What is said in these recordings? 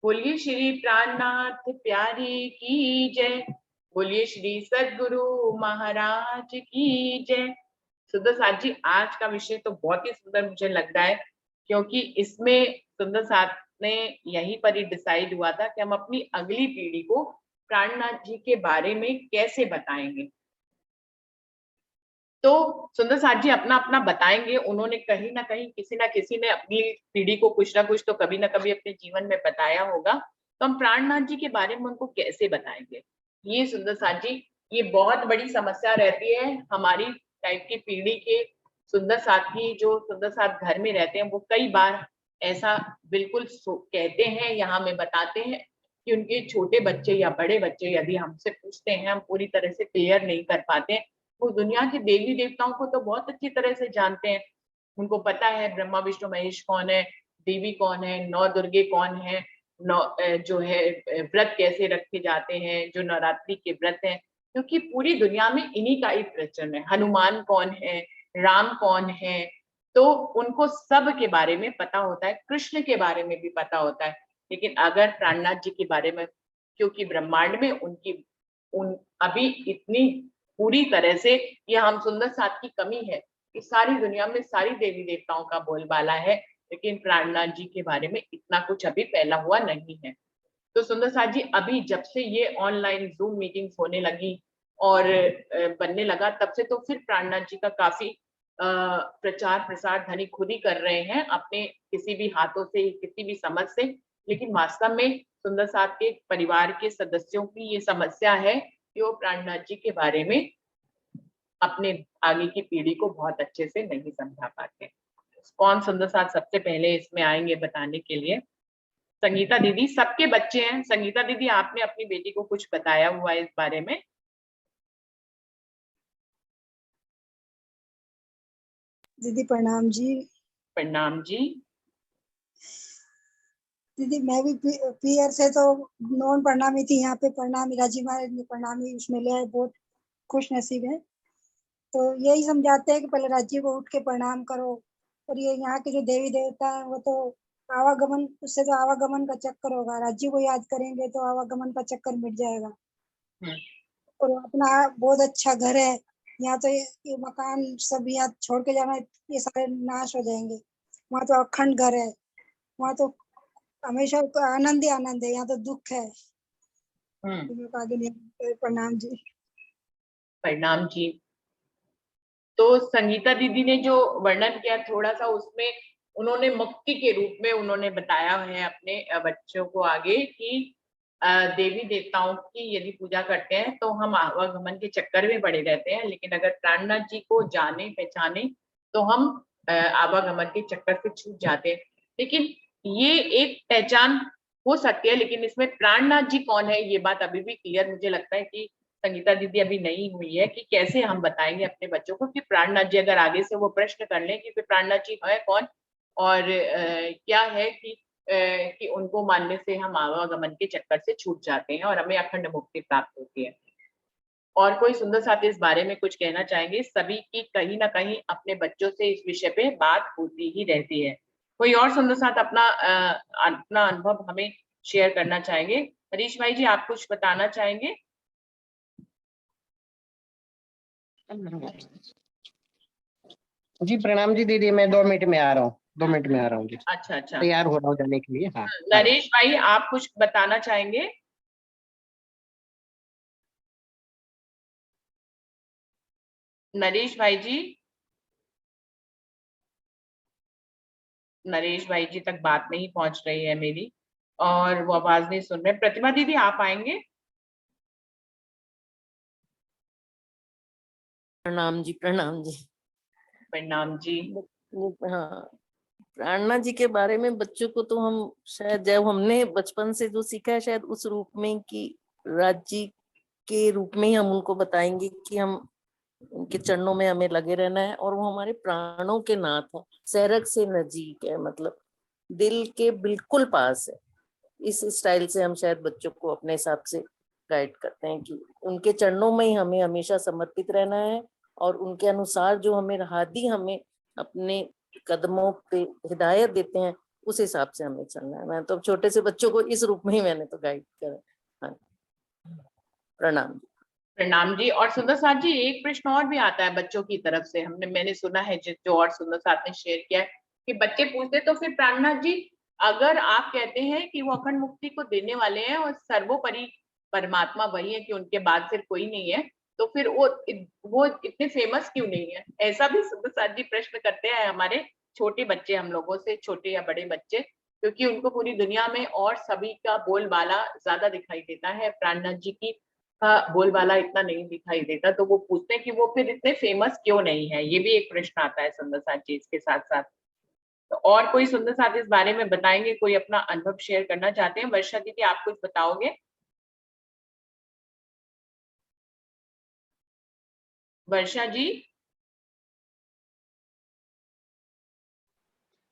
बोलिए श्री प्राणनाथ प्यारी की जय। बोलिए श्री सद्गुरु महाराज की जय। सुंदर साथ जी, आज का विषय तो बहुत ही सुंदर मुझे लग रहा है, क्योंकि इसमें सुंदर साथ ने यहीं पर ही डिसाइड हुआ था कि हम अपनी अगली पीढ़ी को प्राणनाथ जी के बारे में कैसे बताएंगे। तो सुंदर साथ जी अपना अपना बताएंगे। उन्होंने कहीं ना कहीं किसी ना किसी ने अपनी पीढ़ी को कुछ ना कुछ तो कभी ना कभी अपने जीवन में बताया होगा, तो हम प्राणनाथ जी के बारे में उनको कैसे बताएंगे। ये सुंदर साथ जी, ये बहुत बड़ी समस्या रहती है हमारी टाइप की पीढ़ी के सुंदर साथी जो सुंदर साथ घर में रहते हैं। वो कई बार ऐसा बिल्कुल कहते हैं या हमें बताते हैं कि उनके छोटे बच्चे या बड़े बच्चे यदि हमसे पूछते हैं, हम पूरी तरह से क्लियर नहीं कर पाते हैं। वो दुनिया के देवी देवताओं को तो बहुत अच्छी तरह से जानते हैं। उनको पता है ब्रह्मा विष्णु महेश कौन है, देवी कौन है, नौ दुर्गे कौन है, नौ जो है व्रत कैसे रखे जाते हैं, जो नवरात्रि के व्रत हैं, क्योंकि पूरी दुनिया में इन्हीं का ही प्रचलन है। हनुमान कौन है, राम कौन है, तो उनको सब के बारे में पता होता है। कृष्ण के बारे में भी पता होता है। लेकिन अगर प्राणनाथ जी के बारे में, क्योंकि ब्रह्मांड में उनकी उन अभी इतनी पूरी तरह से ये हम सुंदर साथ की कमी है कि सारी दुनिया में सारी देवी देवताओं का बोलबाला है, लेकिन प्राणनाथ जी के बारे में इतना कुछ अभी फैला हुआ नहीं है। तो सुंदर साथ जी, अभी जब से ये ऑनलाइन जूम मीटिंग्स होने लगी और बनने लगा, तब से तो फिर प्राणनाथ जी का काफी प्रचार प्रसार धनी खुद ही कर रहे हैं अपने किसी भी हाथों से, किसी भी समझ से। लेकिन वास्तव में सुंदर साथ के परिवार के सदस्यों की ये समस्या है कि वो प्राणनाथ जी के बारे में अपने आगे की पीढ़ी को बहुत अच्छे से नहीं समझा पाते। कौन सुंदर साथ सबसे पहले इसमें आएंगे बताने के लिए? संगीता दीदी, सबके बच्चे हैं। संगीता दीदी, आपने अपनी बेटी को कुछ बताया हुआ है इस बारे में? दीदी प्रणाम जी। प्रणाम जी। दीदी मैं भी पीयर से तो नॉन प्रणामी थी, यहाँ पे प्रणामी राजी महाराज ने प्रणामी उसमें ले आए, बहुत खुश नसीब है। तो यही समझाते हैं कि पहले राज्य को उठ के प्रणाम करो। और ये यहाँ के जो देवी देवता है वो तो आवागमन, उससे तो आवागमन का चक्कर होगा, राज्य को याद करेंगे तो आवागमन का चक्कर मिट जाएगा। और अपना बहुत अच्छा घर है यहाँ, तो ये मकान सब यहाँ छोड़ के जाना, ये सारे नाश हो जाएंगे। वहाँ तो अखंड घर है, वहाँ तो हमेशा आनंद ही आनंद है, यहाँ तो दुख है। प्रणाम जी। प्रणाम जी। तो संगीता दीदी ने जो वर्णन किया थोड़ा सा, उसमें उन्होंने मुक्ति के रूप में उन्होंने बताया है अपने बच्चों को आगे कि देवी देवताओं की यदि पूजा करते हैं तो हम आवागमन के चक्कर में पड़े रहते हैं, लेकिन अगर प्राणनाथ जी को जाने पहचाने तो हम आवागमन के चक्कर से छूट जाते हैं। लेकिन ये एक पहचान हो सकती है, लेकिन इसमें प्राणनाथ जी कौन है ये बात अभी भी क्लियर मुझे लगता है कि संगीता दीदी अभी नहीं हुई है कि कैसे हम बताएंगे अपने बच्चों को कि प्राणनाथ जी, अगर आगे से वो प्रश्न कर लें कि प्राणनाथ जी है कौन और क्या है कि उनको मानने से हम आवागमन के चक्कर से छूट जाते हैं और हमें अखंड मुक्ति प्राप्त होती है। और कोई सुंदर साथी इस बारे में कुछ कहना चाहेंगे? सभी की कहीं ना कहीं अपने बच्चों से इस विषय पे बात होती ही रहती है। कोई और सुंदर साथ अपना अपना अनुभव हमें शेयर करना चाहेंगे? हरीश भाई जी, आप कुछ बताना चाहेंगे? जी प्रणाम जी दीदी, मैं 2 मिनट में आ रहा हूँ, 2 मिनट में आ रहा हूँ जी। अच्छा अच्छा, तैयार हो रहा हूँ जाने के लिए। हाँ नरेश भाई, आप कुछ बताना चाहेंगे? नरेश भाई जी, नरेश भाई जी तक बात नहीं पहुंच रही है मेरी और वो आवाज नहीं सुन रहे। प्रतिमा दीदी, आप आएंगे? प्रणाम जी, प्रणाम जी। प्रणाम जी। हाँ, प्राणनाथ जी के बारे में बच्चों को तो हम शायद जब हमने बचपन से जो सीखा है शायद उस रूप में कि राज्य के रूप में ही हम उनको बताएंगे कि हम उनके चरणों में हमें लगे रहना है और वो हमारे प्राणों के नाथ हैं, सैरक से नजीक है, मतलब दिल के बिल्कुल पास है। इस स्टाइल से हम शायद बच्चों को अपने हिसाब से गाइड करते हैं कि उनके चरणों में ही हमें हमेशा समर्पित रहना है और उनके अनुसार जो हमें हादी हमें अपने कदमों पे हिदायत देते हैं उस हिसाब से हमें चलना है। मैं तो छोटे से बच्चों को इस रूप में ही मैंने तो गाइड करा। हाँ, प्रणाम। प्रणाम जी। और सुंदर साथ जी, एक प्रश्न और भी आता है बच्चों की तरफ से, मैंने सुना है जो और सुंदर साथ ने शेयर किया है कि बच्चे पूछते तो फिर प्राणनाथ जी, अगर आप कहते हैं कि वो अखंड मुक्ति को देने वाले हैं और सर्वोपरि परमात्मा वही है कि उनके बाद फिर कोई नहीं है, तो फिर वो इतने फेमस क्यों नहीं है? ऐसा भी सुंदर साथ जी प्रश्न करते हैं हमारे छोटे बच्चे, हम लोगों से छोटे या बड़े बच्चे, क्योंकि उनको पूरी दुनिया में और सभी का बोलबाला ज्यादा दिखाई देता है, प्राणनाथ जी की का बोलबाला इतना नहीं दिखाई देता, तो वो पूछते हैं कि वो फिर इतने फेमस क्यों नहीं है। ये भी एक प्रश्न आता है सुंदर साथ जी इसके साथ साथ। तो और कोई सुंदर साथ इस बारे में बताएंगे, कोई अपना अनुभव शेयर करना चाहते हैं? वर्षा दीदी, आप कुछ बताओगे? वर्षा जी।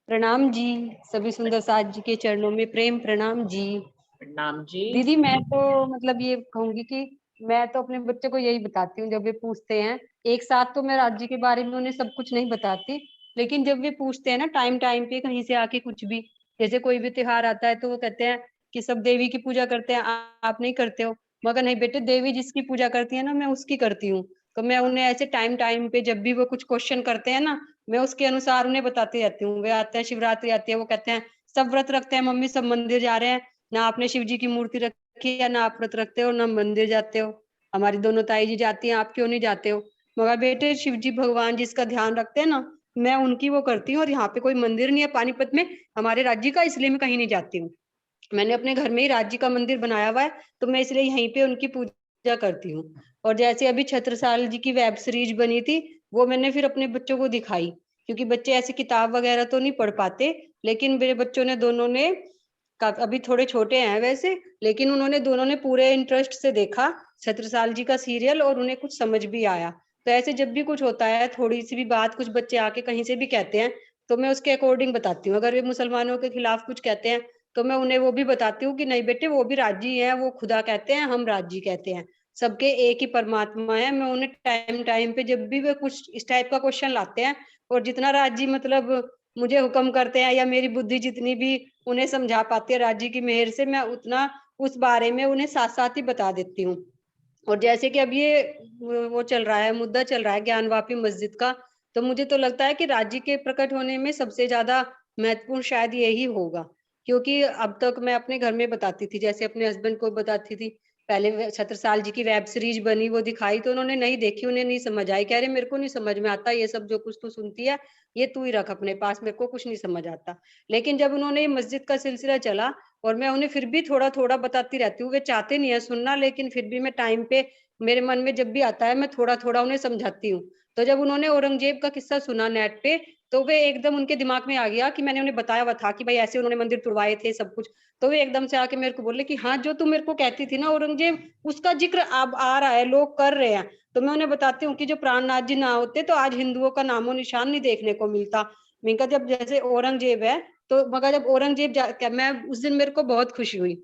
प्रणाम जी, सभी सुंदर साथ जी के चरणों में प्रेम प्रणाम जी। प्रणाम जी। दीदी मैं तो मतलब ये कहूंगी कि मैं तो अपने बच्चे को यही बताती हूँ, जब वे पूछते हैं एक साथ तो मैं राज्य के बारे में उन्हें सब कुछ नहीं बताती, लेकिन जब वे पूछते हैं ना टाइम टाइम पे कहीं से आके कुछ भी, जैसे कोई भी त्योहार आता है तो वो कहते हैं कि सब देवी की पूजा करते हैं, आप नहीं करते हो? मगर नहीं बेटे, देवी जिसकी पूजा करती है ना मैं उसकी करती हूँ। तो मैं उन्हें ऐसे टाइम टाइम पे जब भी वो कुछ क्वेश्चन करते हैं ना, मैं उसके अनुसार उन्हें बताती रहती हूँ। वे आते हैं, शिवरात्रि आती है, वो कहते हैं सब व्रत रखते हैं मम्मी, सब मंदिर जा रहे हैं, ना आपने शिव जी की मूर्ति रखी है, ना आप व्रत रखते हो, ना मंदिर जाते हो। हमारी दोनों ताई जी जाती हैं, आप क्यों नहीं जाते हो? मगर बेटे शिव जी भगवान जिसका ध्यान रखते हैं ना, मैं उनकी वो करती हूँ। और यहाँ पे कोई मंदिर नहीं है पानीपत में हमारे राज्य का, इसलिए मैं कहीं नहीं जाती हूँ। मैंने अपने घर में ही राज्य का मंदिर बनाया हुआ है, तो मैं इसलिए यहीं पे उनकी पूजा करती हूँ। और जैसे अभी छत्रसाल जी की वेब सीरीज बनी थी, वो मैंने फिर अपने बच्चों को दिखाई, क्योंकि बच्चे ऐसी किताब वगैरह तो नहीं पढ़ पाते, लेकिन मेरे बच्चों ने दोनों ने अभी थोड़े छोटे हैं वैसे, लेकिन उन्होंने दोनों ने पूरे इंटरेस्ट से देखा छत्रसाल जी का सीरियल, और उन्हें कुछ समझ भी आया। तो ऐसे जब भी कुछ होता है, थोड़ी सी भी बात कुछ बच्चे आके कहीं से भी कहते हैं, तो मैं उसके अकॉर्डिंग बताती हूँ। अगर वे मुसलमानों के खिलाफ कुछ कहते हैं तो मैं उन्हें वो भी बताती हूँ कि नहीं बेटे, वो भी राजी है, वो खुदा कहते हैं, हम राजी कहते हैं, सबके एक ही परमात्मा है। मैं उन्हें टाइम टाइम पे जब भी वे कुछ इस टाइप का क्वेश्चन लाते हैं, और जितना राजी मतलब मुझे हुक्म करते हैं, या मेरी बुद्धि जितनी भी उन्हें समझा पाती है राज्य की मेहर से, मैं उतना उस बारे में उन्हें साथ साथ ही बता देती हूँ। और जैसे कि अब ये वो चल रहा है, मुद्दा चल रहा है ज्ञानवापी मस्जिद का, तो मुझे तो लगता है कि राज्य के प्रकट होने में सबसे ज्यादा महत्वपूर्ण शायद यही होगा। क्योंकि अब तक मैं अपने घर में बताती थी, जैसे अपने हस्बैंड को बताती थी, पहले छत्रसाल जी की वेब सीरीज बनी, वो दिखाई तो उन्होंने नहीं देखी, उन्हें नहीं समझ आई, कह रहे मेरे को नहीं समझ में आता ये सब, जो कुछ तू सुनती है ये तू ही रख अपने पास, मेरे को कुछ नहीं समझ आता। लेकिन जब उन्होंने मस्जिद का सिलसिला चला, और मैं उन्हें फिर भी थोड़ा थोड़ा बताती रहती हूँ, वे चाहते नहीं है सुनना, लेकिन फिर भी मैं टाइम पे मेरे मन में जब भी आता है मैं थोड़ा थोड़ा उन्हें समझाती हूँ। तो जब उन्होंने औरंगजेब का किस्सा सुना नेट पे, तो वे एकदम उनके दिमाग में आ गया कि मैंने उन्हें बताया हुआ था कि भाई ऐसे उन्होंने मंदिर तुड़वाए थे सब कुछ। तो वे एकदम से आके मेरे को बोले कि हाँ, जो तू मेरे को कहती थी ना औरंगजेब, उसका जिक्र अब आ रहा है, लोग कर रहे हैं। तो मैं उन्हें बताती हूँ कि जो प्राणनाथ जी ना होते तो आज हिंदुओं का नामो निशान नहीं देखने को मिलता। मैंने कहा जब जैसे औरंगजेब है, तो मगर जब औरंगजेब मैं उस दिन मेरे को बहुत खुशी हुई।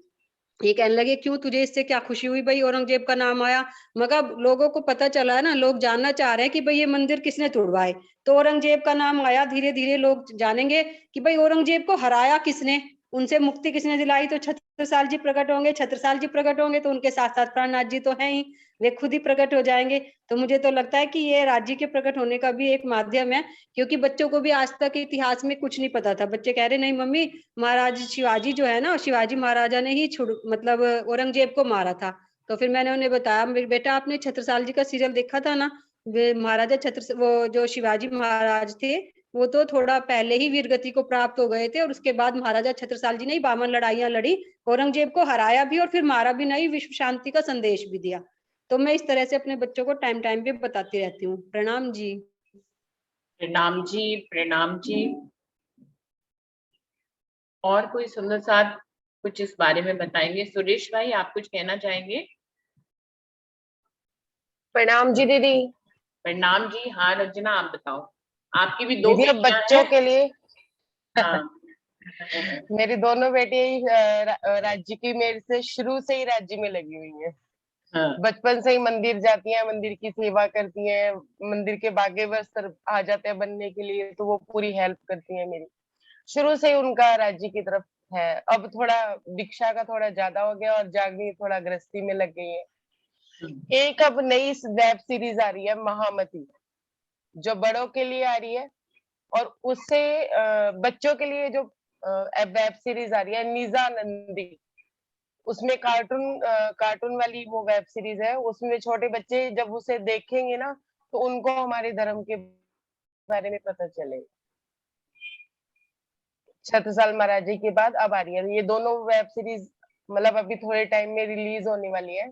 ये कहने लगे क्यों, तुझे इससे क्या खुशी हुई भाई, औरंगजेब का नाम आया? मगर लोगों को पता चला है ना, लोग जानना चाह रहे हैं कि भाई ये मंदिर किसने तुड़वाए, तो औरंगजेब का नाम आया, धीरे धीरे लोग जानेंगे कि भाई औरंगजेब को हराया किसने, उनसे मुक्ति किसने दिलाई। तो छत्रसाल जी प्रकट होंगे, छत्रसाल जी प्रकट होंगे तो उनके साथ साथ प्राणनाथ जी तो हैं ही, वे खुद ही प्रकट हो जाएंगे। तो मुझे तो लगता है कि ये राज्य के प्रकट होने का भी एक माध्यम है, क्योंकि बच्चों को भी आज तक इतिहास में कुछ नहीं पता था। बच्चे कह रहे नहीं मम्मी, महाराज शिवाजी जो है ना, शिवाजी महाराजा ने ही मतलब औरंगजेब को मारा था। तो फिर मैंने उन्हें बताया, बेटा आपने छत्रसाल जी का सीरियल देखा था ना, वे महाराजा छत्र वो जो शिवाजी महाराज थे, वो तो थोड़ा पहले ही वीरगति को प्राप्त हो गए थे, और उसके बाद महाराजा छत्रसाल जी ने ही 52 लड़ाइयां लड़ी, औरंगजेब को हराया भी, और फिर मारा भी नहीं, विश्व शांति का संदेश भी दिया। तो मैं इस तरह से अपने बच्चों को टाइम टाइम पे बताती रहती हूँ। प्रणाम जी। प्रणाम जी। प्रणाम जी। और कोई सुंदर साथ कुछ इस बारे में बताएंगे? सुरेश भाई, आप कुछ कहना चाहेंगे? प्रणाम जी दीदी। प्रणाम जी। हाँ रंजना, आप बताओ, आपकी भी दो दीदी अब बेटियां बच्चों हैं? के लिए हाँ। मेरी दोनों बेटियां ही राज्य की, मेरे से शुरू से ही राज्य में लगी हुई हैं। हाँ। बचपन से ही मंदिर जाती हैं, मंदिर की सेवा करती हैं, मंदिर के बागे वस्त्र आ जाते हैं बनने के लिए तो वो पूरी हेल्प करती हैं मेरी। शुरू से ही उनका राज्य की तरफ है। अब थोड़ा दीक्षा का थोड़ा ज्यादा हो गया और जागनी थोड़ा गृहस्थी में लग गई है। एक अब नई वेब सीरीज आ रही है महामती, जो बड़ों के लिए आ रही है, और उससे बच्चों के लिए जो वेब सीरीज आ रही है निजानंदी, उसमें कार्टून वाली वो वेब सीरीज है। उसमें छोटे बच्चे जब उसे देखेंगे ना तो उनको हमारे धर्म के बारे में पता चलेगा। छत्रसाल महाराज जी के बाद अब आ रही है ये दोनों वेब सीरीज, मतलब अभी थोड़े टाइम में रिलीज होने वाली है।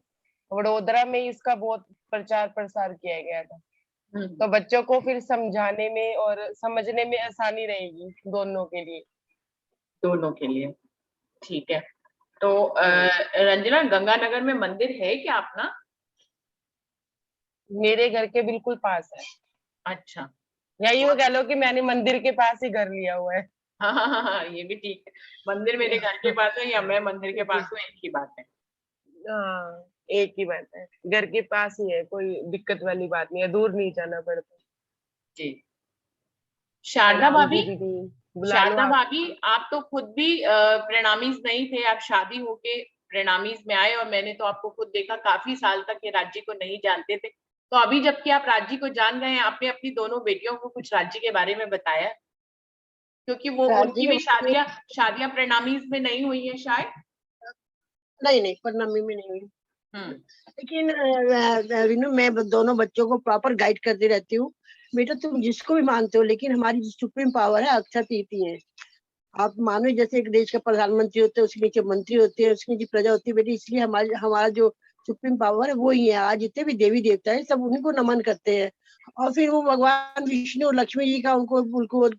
वडोदरा में इसका बहुत प्रचार प्रसार किया गया था, तो बच्चों को फिर समझाने में और समझने में आसानी रहेगी दोनों के लिए। दोनों के लिए ठीक है। तो रंजना, गंगानगर में मंदिर है क्या अपना? मेरे घर के बिल्कुल पास है। अच्छा, या यूं कह लो कि मैंने मंदिर के पास ही घर लिया हुआ है। हाँ, ये भी ठीक है। मंदिर मेरे घर के पास है या मैं मंदिर के पास हूँ, एक ही बात है। हाँ, एक ही बात है, घर के पास ही है, कोई दिक्कत वाली बात नहीं है, दूर नहीं जाना पड़ता। जी। शारदा भाभी, दीदी बुला लो शारदा आप। भाभी, आप तो खुद भी प्रणामीज नहीं थे, आप शादी होके प्रणामीज में आए, और मैंने तो आपको खुद देखा काफी साल तक ये राज्य को नहीं जानते थे। तो अभी जबकि आप राज्य को जान गए हैं, आपने अपनी दोनों बेटियों को कुछ राज्य के बारे में बताया? क्योंकि वो उनकी भी शादियां प्रणामीज में नहीं हुई है शायद। नहीं, प्रणामी में नहीं हुई। हम्म। लेकिन रीनू, मैं दोनों बच्चों को प्रॉपर गाइड करती रहती हूँ। बेटा तुम जिसको भी मानते हो, लेकिन हमारी जो सुप्रीम पावर है अक्षय तृतीय है। आप मानो जैसे एक देश का प्रधानमंत्री होते हैं, उसके नीचे मंत्री होते हैं, उसके नीचे प्रजा होती है बेटी, इसलिए हमारा जो सुप्रीम पावर है वो ही है। आज जितने भी देवी देवता है सब उन्हीं को नमन करते हैं। और फिर वो भगवान विष्णु और लक्ष्मी जी का उनको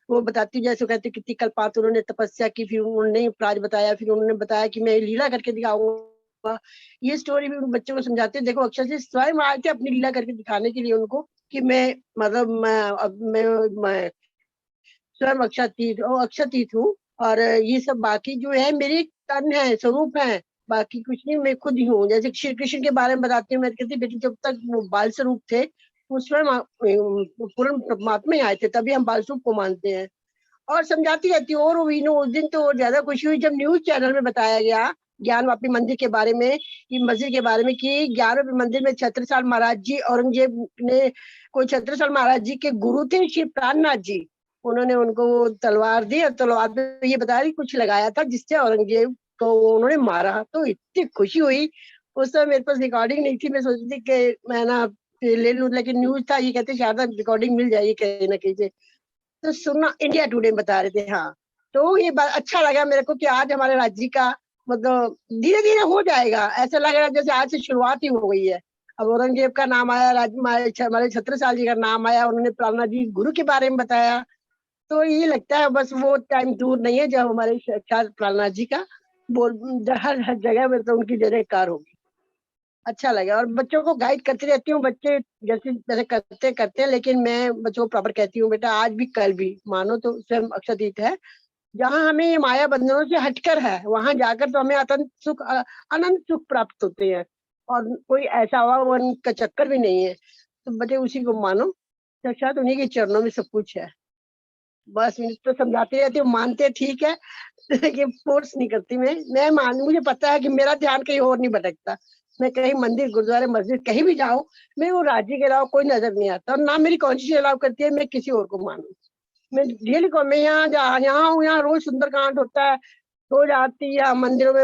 वो बताती हूँ, जैसे कहते कितनी कल्पात उन्होंने तपस्या की, फिर उन्होंने राज बताया, फिर उन्होंने बताया कि मैं लीला करके दिखाऊंगा। ये स्टोरी भी उन बच्चों को समझाते हैं। देखो अक्षर जी स्वयं आए थे अपनी लीला करके दिखाने के लिए उनको, कि मैं मतलब मैं स्वयं अक्षतीत हूँ। और ये सब बाकी जो है मेरे तन है, स्वरूप है, बाकी कुछ नहीं, मैं खुद ही हूँ। जैसे श्री कृष्ण के बारे में बताती हूँ, मैं कहती बेटी जब तक वो बाल स्वरूप थे वो स्वयं पूर्ण परमात्मा ही आए थे, तभी हम बाल स्वरूप को मानते हैं। और समझाती रहती हूँ। और उस दिन तो और ज्यादा खुशी हुई जब न्यूज चैनल में बताया गया ज्ञानवापी मंदिर के बारे में, कि मस्जिद के बारे में, कि ज्ञानवापी मंदिर में छत्रसाल महाराज जी, औरंगजेब ने कोई छत्रसाल महाराज जी के गुरु थे श्री प्राणनाथ जी, उन्होंने उनको तलवार दी और तलवार पे ये बताया कुछ लगाया था जिससे औरंगजेब को उन्होंने मारा। तो इतनी खुशी हुई। उस समय मेरे पास रिकॉर्डिंग नहीं थी, मैं सोचती थी कि मैं ना ले लूं, लेकिन न्यूज था, ये कहते शायद रिकॉर्डिंग मिल जाएगी कहीं ना कहीं से। तो सुनना, इंडिया टुडे में बता रहे थे। हाँ, तो ये बात अच्छा लगा मेरे को कि आज हमारे राज्य का मतलब धीरे धीरे हो जाएगा। ऐसा लग रहा है जैसे आज से शुरुआत ही हो गई है। अब औरंगजेब का नाम आया, हमारे छत्रसाल जी का नाम आया, उन्होंने प्राणनाथ जी गुरु के बारे में बताया। तो ये लगता है बस वो टाइम दूर नहीं है जब हमारे साक्षात प्राणनाथ जी का बोल हर जगह में तो उनकी जयकार होगी। अच्छा लगा। और बच्चों को गाइड करती रहती हूँ। बच्चे जैसे जैसे करते हैं, लेकिन मैं बच्चों को प्रॉपर कहती हूँ बेटा आज भी कल भी मानो तो स्वयं अक्षतीत है। जहाँ हमें ये माया बंधनों से हटकर है, वहां जाकर तो हमें अनंत सुख प्राप्त होते हैं। और कोई ऐसा वन का चक्कर भी नहीं है। तो बच्चे उसी को मानो, साक्षात उन्हीं के चरणों में सब कुछ है। बस तो समझाते रहती हूँ, मानते ठीक है लेकिन फोर्स नहीं करती। मैं मुझे पता है कि मेरा ध्यान कहीं और नहीं भटकता। मैं कहीं मंदिर गुरुद्वारे मस्जिद कहीं भी जाऊँ, मैं वो राज्य के अलावा कोई नजर नहीं आता। और ना मेरी कॉन्शियस अलाउ करती है मैं किसी और को मानूं। मैं रियली मैं यहाँ हूँ, यहाँ रोज सुंदरकांड होता है, रोज आरती या मंदिरों में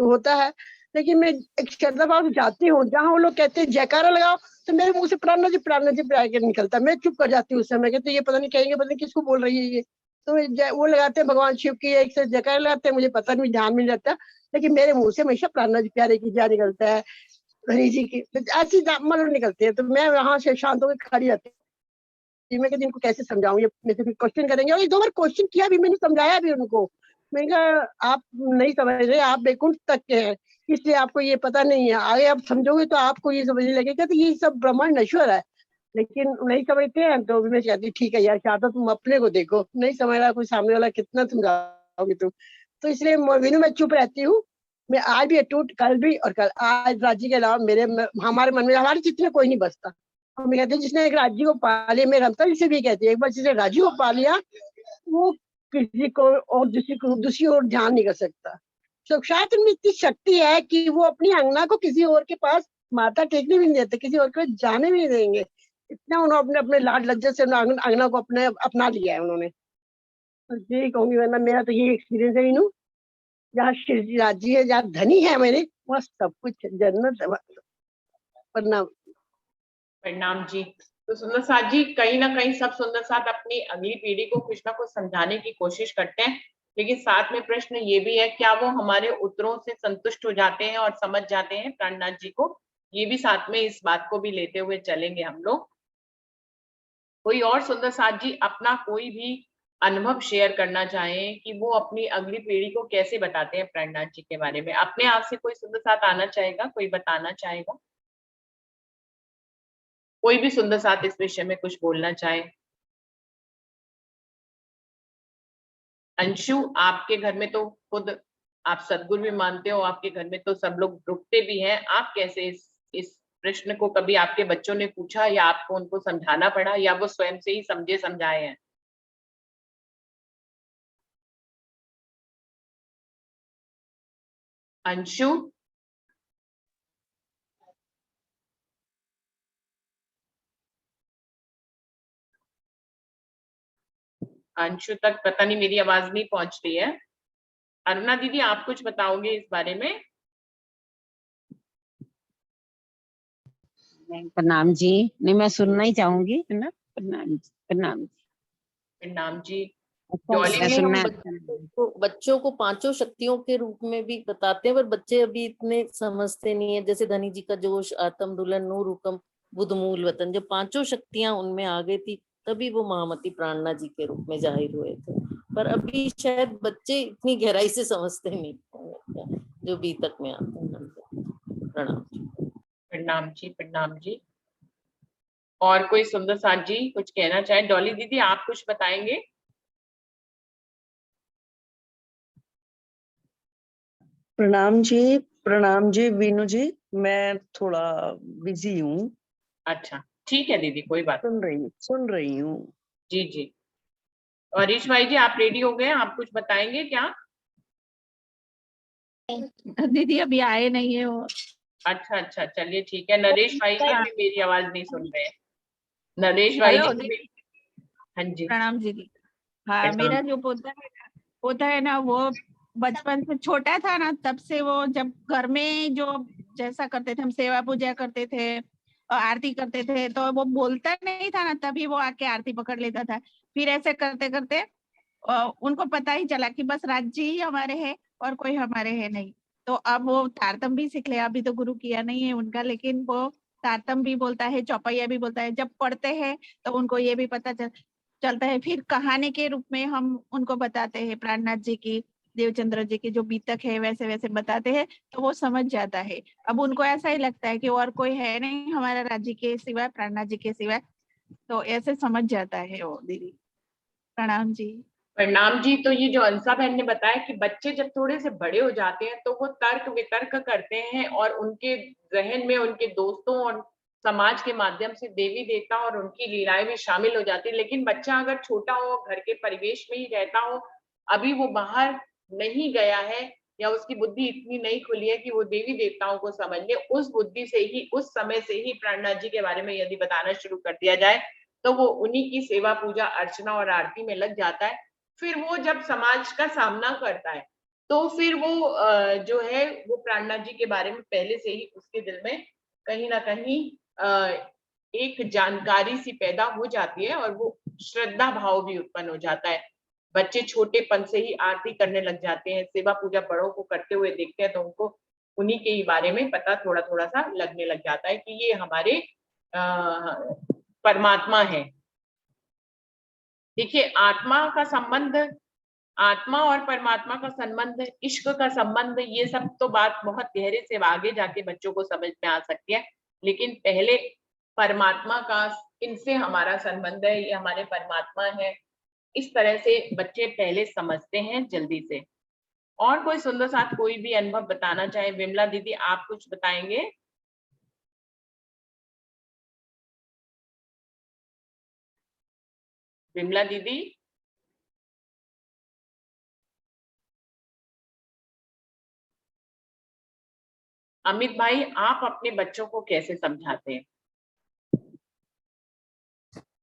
होता है। लेकिन मैं एक श्रद्धा भाव से जाती हूँ, जहाँ वो लोग कहते हैं जयकारा लगाओ, तो मेरे मुंह से प्राणनाथ जी प्राय के निकलता। मैं चुप कर जाती हूँ उस समय, कहते ये पता नहीं कहेंगे, पता नहीं किसको बोल रही है ये। तो वो लगाते हैं भगवान शिव की एक से जयकारा लगाते हैं, मुझे पता नहीं, ध्यान में रहता, लेकिन मेरे मुंह से हमेशा प्राणनाथ जी प्यारे की जय निकलता है, हरि जी की ऐसी मतलब निकलती है। तो मैं वहां से शांत होकर खड़ी रहती हूँ। मैं कहती इनको कैसे समझाऊं, ये मेरे से क्वेश्चन करेंगे। और एक दो बार क्वेश्चन किया भी, मैंने समझाया भी उनको। मैंने कहा आप नहीं समझ रहे, आप बैकुंठ तक के हैं, इसलिए आपको ये पता नहीं है। आगे आप समझोगे तो आपको ये समझने लगेगा तो ये सब ब्रह्मांड नश्वर है। लेकिन नहीं समझते हैं तो मैं कहती ठीक है यार, चाहता तुम अपने को देखो, नहीं समझ रहा कोई सामने वाला, कितना समझाओगे तुम। तो इसलिए विनू मैं चुप रहती हूँ। मैं आज भी अटूट, कल भी, और कल आज राज्य के अलावा हमारे मन में हमारे चित्त में कोई नहीं बसता। हम कहते हैं जिसने एक राज्य को पा लिया, मैं रमता जिसे भी कहती है, एक बार जिसने राज्य को पा लिया वो किसी को और दूसरी ओर ध्यान नहीं कर सकता। तो शायद उनमें इतनी शक्ति है कि वो अपनी अंगना को किसी और के पास माथा टेकने भी नहीं देते, किसी और के पास जाने भी नहीं देंगे। इतना उन्होंने अपने लाड लज्जत से अंगना को अपने अपना लिया है उन्होंने। तो यही कहूंगी, वरना मेरा तो ये एक्सपीरियंस है इनू, जहाँ श्री राज्य है, जहाँ धनी है मेरे, वहाँ सब कुछ जन्नत है। प्रणाम। प्रणाम जी। तो सुंदर साथ जी, कहीं ना कहीं सब सुंदर साथ अपनी अगली पीढ़ी को कुछ ना कुछ समझाने की कोशिश करते हैं, लेकिन साथ में प्रश्न ये भी है, क्या वो हमारे उत्तरों से संतुष्ट हो जाते हैं और समझ जाते हैं प्राणनाथ जी को? ये भी साथ में इस बात को भी लेते हुए चलेंगे हम लोग। कोई और सुंदर साथ जी अपना कोई भी अनुभव शेयर करना चाहें कि वो अपनी अगली पीढ़ी को कैसे बताते हैं प्राणनाथ जी के बारे में? अपने आप से कोई सुंदर साथ आना चाहेगा, कोई बताना चाहेगा? कोई भी सुंदर साथ इस विषय में कुछ बोलना चाहे? अंशु, आपके घर में तो खुद आप सदगुरु भी मानते हो, आपके घर में तो सब लोग रुकते भी हैं, आप कैसे इस प्रश्न को कभी आपके बच्चों ने पूछा या आपको उनको समझाना पड़ा, या वो स्वयं से ही समझे समझाए हैं? अंशु, अंशु तक पता नहीं मेरी आवाज नहीं पहुंच रही है। अरुणा दीदी, आप कुछ बताओगे इस बारे में? प्रणाम जी। नहीं, मैं सुनना ही चाहूंगी, है ना। प्रणाम जी, प्रणाम जी। प्रणाम जी। अच्छा डॉली लगता है जी, इसमें हम सुनना। बच्चों को पांचों शक्तियों के रूप में भी बताते हैं, पर बच्चे अभी इतने समझते नहीं है। जैसे धनी जी का जोश, आत्म दुल्हन, नूर हुक्म, बुद्ध मूल वतन, जब पांचों शक्तियां उनमें आ गई थी, तभी वो महामती प्राणना जी के रूप में जाहिर हुए थे। पर अभी शायद बच्चे इतनी गहराई से समझते नहीं जो बीतक में आते हैं। प्रणाम। प्रणाम जी, प्रणाम जी। और कोई सुंदर साथ जी कुछ कहना चाहे? डॉली दीदी, आप कुछ बताएंगे? प्रणाम जी वीनू जी। मैं थोड़ा बिजी हूँ। अच्छा, ठीक है दीदी, कोई बात। सुन रही हूँ। जी जी। और हरीश भाई जी, आप रेडी हो गए? आप कुछ बताएंगे क्या? दीदी अभी आए नहीं है वो। अच्छा अच्छा, चलिए ठीक है। नरेश भाई जी भी मेरी आवाज नहीं सुन रहे हैं। नरेश भाई हेलो जी दीदी, हाँ जी। प्रणाम दीदी। हाँ, प्रणाम। मेरा जो पोता है ना, वो बचपन से छोटा था ना, तब से वो जब घर में जो जैसा करते थे, हम सेवा पूजा करते थे और आरती करते थे, तो वो बोलता नहीं था ना, तभी वो आके आरती पकड़ लेता था। फिर ऐसे करते करते उनको पता ही चला कि बस राज्य ही हमारे है और कोई हमारे है नहीं। तो अब वो तारतम भी सीख लिया। अभी तो गुरु किया नहीं है उनका, लेकिन वो तारतम भी बोलता है, चौपैया भी बोलता है। जब पढ़ते हैं तो उनको ये भी पता चलता है। फिर कहानी के रूप में हम उनको बताते हैं प्राणनाथ जी की, देवचंद्र जी की जो बीतक है वैसे वैसे बताते हैं, तो वो समझ जाता है। अब उनको ऐसा ही लगता है कि और कोई है नहीं हमारा राज्य के सिवाय, प्राणनाथ जी के सिवाय। तो ऐसे समझ जाता है वो दीदी। प्रणाम जी। प्रणाम जी। तो ये जो अंसा बहन ने बताया कि बच्चे जब थोड़े से बड़े हो जाते हैं तो वो तर्क वितर्क करते हैं और उनके जहन में उनके दोस्तों और समाज के माध्यम से देवी देवता और उनकी लीलाएं भी शामिल हो जाती है। लेकिन बच्चा अगर छोटा हो, घर के परिवेश में ही रहता हो, अभी वो बाहर नहीं गया है या उसकी बुद्धि इतनी नहीं खुली है कि वो देवी देवताओं को समझ ले, उस बुद्धि से ही, उस समय से ही प्राणनाथ जी के बारे में यदि बताना शुरू कर दिया जाए तो वो उन्हीं की सेवा पूजा अर्चना और आरती में लग जाता है। फिर वो जब समाज का सामना करता है तो फिर वो जो है वो प्राणनाथ जी के बारे में पहले से ही उसके दिल में कहीं ना कहीं एक जानकारी सी पैदा हो जाती है और वो श्रद्धा भाव भी उत्पन्न हो जाता है। बच्चे छोटेपन से ही आरती करने लग जाते हैं, सेवा पूजा बड़ों को करते हुए देखते हैं तो उनको उन्हीं के ही बारे में पता थोड़ा थोड़ा सा लगने लग जाता है कि ये हमारे परमात्मा है। देखिए, आत्मा और परमात्मा का संबंध, इश्क का संबंध, ये सब तो बात बहुत गहरे से आगे जाके बच्चों को समझ में आ सकती है, लेकिन पहले परमात्मा का, इनसे हमारा संबंध है, ये हमारे परमात्मा है, इस तरह से बच्चे पहले समझते हैं जल्दी से। और कोई सुंदर साथ कोई भी अनुभव बताना चाहे? विमला दीदी, आप कुछ बताएंगे? विमला दीदी। अमित भाई, आप अपने बच्चों को कैसे समझाते हैं?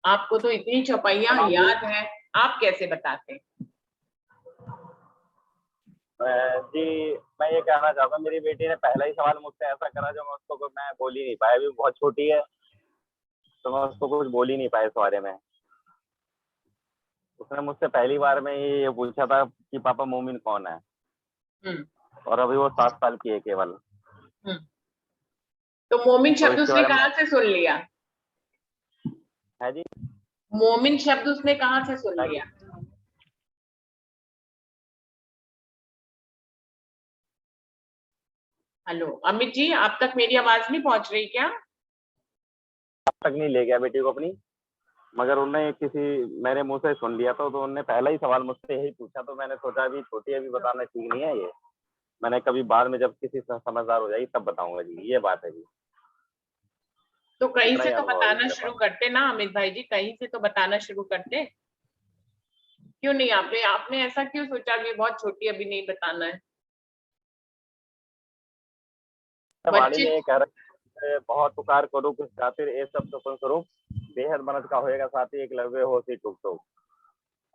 आपको तो इतनी चौपाइयां याद है, आप कैसे बताते हैं? जी, मैं ये कहना चाहता हूँ, मेरी बेटी ने पहला ही सवाल मुझसे ऐसा करा जो मैं बोल ही नहीं पाया। अभी बहुत छोटी है तो मैं उसको कुछ बोल ही नहीं पाया इस बारे में। उसने मुझसे पहली बार में ये पूछा था कि पापा मोमिन कौन है, और अभी वो 7 साल की है केवल। तो मोमिन तो शब्द इसके उसने बारे में कहाँ से सुन लिया? है जी, मोमिन शब्द उसने कहाँ से सुन लिया? हेलो अमित जी, आप तक मेरी आवाज नहीं पहुंच रही क्या? अब तक नहीं ले गया बेटी को अपनी, मगर उन्होंने मेरे मुंह से सुन लिया तो उन्होंने पहला ही सवाल मुझसे यही पूछा। तो मैंने सोचा अभी छोटी है, अभी बताना ठीक नहीं है ये, मैंने कभी बाद में जब किसी समझदार हो जाएगी तब बताऊंगा जी, ये बात है जी। तो कहीं इतना से ही तो अनुभव है बताना मेरे शुरू पास। करते ना अमित भाई जी, कहीं से तो बताना शुरू करते। क्यों नहीं? आपने आपने ऐसा क्यों सोचा कि बहुत छोटी अभी नहीं बताना है? वाणी बच्चे ने कह रहा बहुत पुकार करो कुछ खातिर ए सब तो स्वरूप बेहद बनत का होएगा साथी एक लवे हो सी टूक टूक।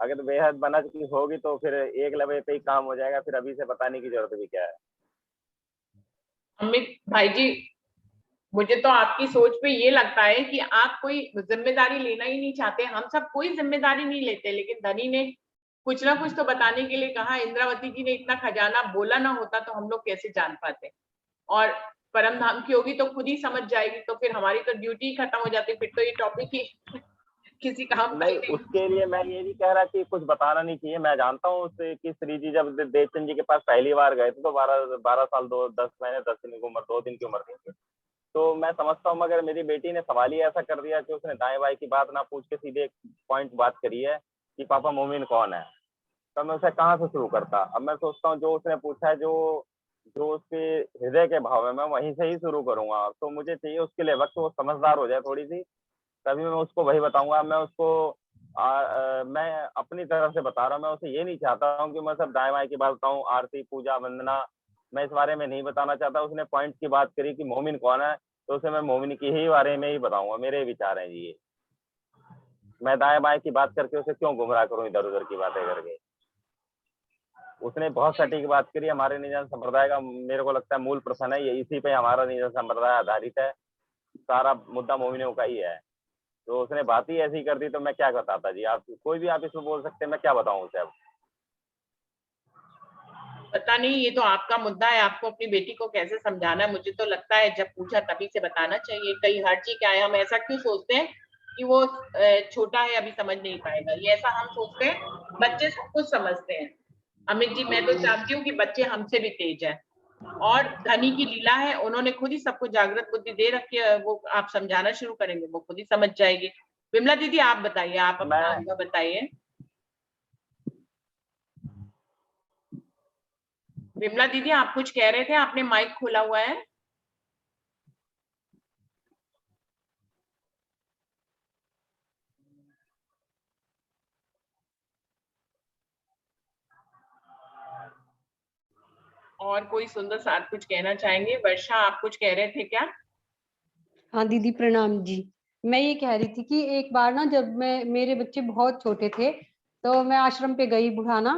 अगर बेहद बनत की होगी तो फिर एक लवे पे ही काम हो जाएगा, फिर अभी से बताने की जरूरत भी क्या है। अमित भाई जी, मुझे तो आपकी सोच पे ये लगता है कि आप कोई जिम्मेदारी लेना ही नहीं चाहते। हम सब कोई जिम्मेदारी नहीं लेते, लेकिन धनी ने कुछ ना कुछ तो बताने के लिए कहा। इंद्रावती जी ने इतना खजाना बोला ना होता तो हम लोग कैसे जान पाते? और परम धाम की होगी तो खुद ही समझ जाएगी, तो फिर हमारी तो ड्यूटी खत्म हो जाती, फिर तो ये टॉपिक ही किसी काम का ही नहीं, नहीं। उसके लिए मैं ये नहीं कह रहा कि कुछ बताना नहीं चाहिए। मैं जानता हूँ उससे कि श्री जी जब देवचंद जी के पास पहली बार गए थे तो 12 साल 10 महीने 10 दिन की उम्र 2 दिन की उम्र थी। तो मैं समझता हूँ, मगर मेरी बेटी ने सवाल ही ऐसा कर दिया कि उसने दाएं बाएं की बात ना पूछ के सीधे एक पॉइंट बात करी है कि पापा मोमिन कौन है। तो मैं उसे कहाँ से शुरू करता? अब मैं सोचता हूँ जो उसने पूछा है, जो जो उसके हृदय के भाव है, मैं वहीं से ही शुरू करूंगा। तो मुझे चाहिए उसके लिए वक्त, वो समझदार हो जाए थोड़ी सी, तभी मैं उसको वही बताऊंगा। मैं उसको मैं अपनी तरफ से बता रहा हूँ। मैं उसे ये नहीं चाहता हूँ कि मैं सब दाएं बाएं की बात बताऊँ, आरती पूजा वंदना, मैं इस बारे में नहीं बताना चाहता। उसने पॉइंट की बात करी कि मोमिन कौन है, तो उसे मैं मोमिन की ही बारे में ही बताऊंगा। मेरे विचार हैं जी ये। मैं दाएं बाएं की बात करके उसे क्यों गुमराह करूं इधर उधर की बातें करके? उसने बहुत सटीक बात करी। हमारे निजन संप्रदाय का मेरे को लगता है मूल प्रश्न है ये, इसी पे हमारा निजन संप्रदाय आधारित है। सारा मुद्दा मोमिनों का ही है। तो उसने बात ही ऐसी कर दी तो मैं क्या बताता जी? आप कोई भी आप इसमें बोल सकते हैं, मैं क्या बताऊं उसे अब? पता नहीं, ये तो आपका मुद्दा है, आपको अपनी बेटी को कैसे समझाना है। मुझे तो लगता है जब पूछा तभी से बताना चाहिए। कई हर चीज क्या है, हम ऐसा क्यों सोचते हैं कि वो छोटा है अभी समझ नहीं पाएगा, ये ऐसा हम सोचते हैं। बच्चे सब कुछ समझते हैं अमित जी। मैं तो चाहती हूँ कि बच्चे हमसे भी तेज है, और धनी की लीला है, उन्होंने खुद ही सबको जागृत बुद्धि दे रखी है। वो आप समझाना शुरू करेंगे वो खुद ही समझ जाएगी। विमला दीदी आप बताइए, आप अपना अनुभव बताइए। विमला दीदी आप कुछ कह रहे थे, आपने माइक खोला हुआ है। और कोई सुंदर साथ कुछ कहना चाहेंगे? वर्षा आप कुछ कह रहे थे क्या? हाँ दीदी प्रणाम जी। मैं ये कह रही थी कि एक बार ना जब मेरे बच्चे बहुत छोटे थे तो मैं आश्रम पे गई बुढ़ाना।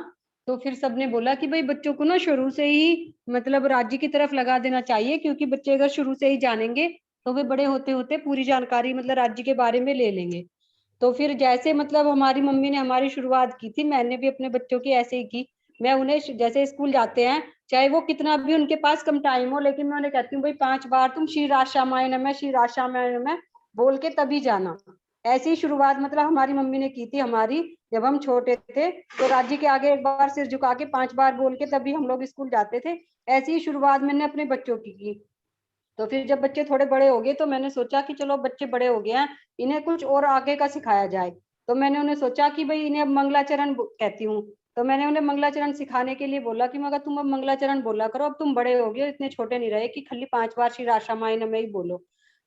तो फिर सबने बोला कि भाई बच्चों को ना शुरू से ही मतलब राज्य की तरफ लगा देना चाहिए, क्योंकि बच्चे अगर शुरू से ही जानेंगे तो वे बड़े होते होते पूरी जानकारी मतलब राज्य के बारे में ले लेंगे। तो फिर जैसे मतलब हमारी मम्मी ने हमारी शुरुआत की थी, मैंने भी अपने बच्चों की ऐसे ही की। मैं उन्हें जैसे स्कूल जाते हैं, चाहे वो कितना भी उनके पास कम टाइम हो, लेकिन मैं उन्हें कहती हूँ भाई 5 बार तुम श्री राशामाय नमः श्री राशामाय नमः बोल के तभी जाना। ऐसी शुरुआत मतलब हमारी मम्मी ने की थी हमारी। जब हम छोटे थे तो राज्य के आगे एक बार सिर झुका के 5 बार बोल के तभी हम लोग स्कूल जाते थे। ऐसी ही शुरुआत मैंने अपने बच्चों की। तो फिर जब बच्चे थोड़े बड़े हो गए तो मैंने सोचा कि चलो बच्चे बड़े हो गए हैं, इन्हें कुछ और आगे का सिखाया जाए। तो मैंने उन्हें सोचा कि भाई इन्हें अब मंगलाचरण कहती हूँ। तो मैंने उन्हें मंगलाचरण सिखाने के लिए बोला कि मगर तुम अब मंगलाचरण बोला करो, अब तुम बड़े हो गए, इतने छोटे नहीं रहे कि खाली 5 बार श्री राशामाय नमः ही बोलो।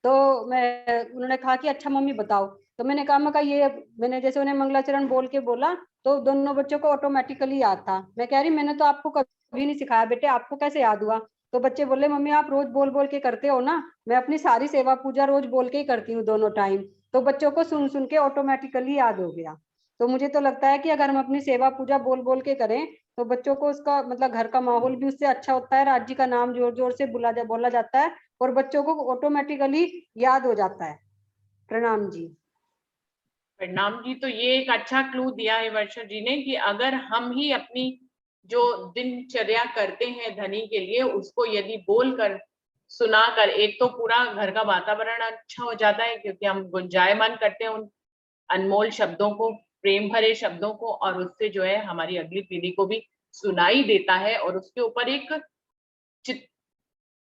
तो उन्होंने कहा कि अच्छा मम्मी बताओ। तो मैंने कहा ये मैंने जैसे उन्हें मंगलाचरण बोल के बोला तो दोनों बच्चों को ऑटोमेटिकली याद था। मैं कह रही मैंने तो आपको कभी नहीं सिखाया बेटे, आपको कैसे याद हुआ? तो बच्चे बोले मम्मी आप रोज बोल बोल के करते हो ना, मैं अपनी सारी सेवा पूजा रोज बोल के ही करती हूँ दोनों टाइम। तो बच्चों को सुन सुन के ऑटोमेटिकली याद हो गया। तो मुझे तो लगता है कि अगर हम अपनी सेवा पूजा बोल बोल के करें तो बच्चों को उसका मतलब घर का माहौल भी उससे अच्छा होता है, राज्य का नाम जोर जोर से बोला जाता है और बच्चों को ऑटोमेटिकली याद हो जाता है। प्रणाम जी। प्रणाम जी। तो ये एक अच्छा क्लू दिया है वर्षा जी ने कि अगर हम ही अपनी जो दिनचर्या करते हैं धनी के लिए, उसको यदि बोलकर सुनाकर, एक तो पूरा घर का वातावरण अच्छा हो जाता है क्योंकि हम गुंजायमान करते हैं उन अनमोल शब्दों को, प्रेम भरे शब्दों को, और उससे जो है हमारी अगली पीढ़ी को भी सुनाई देता है और उसके ऊपर एक चित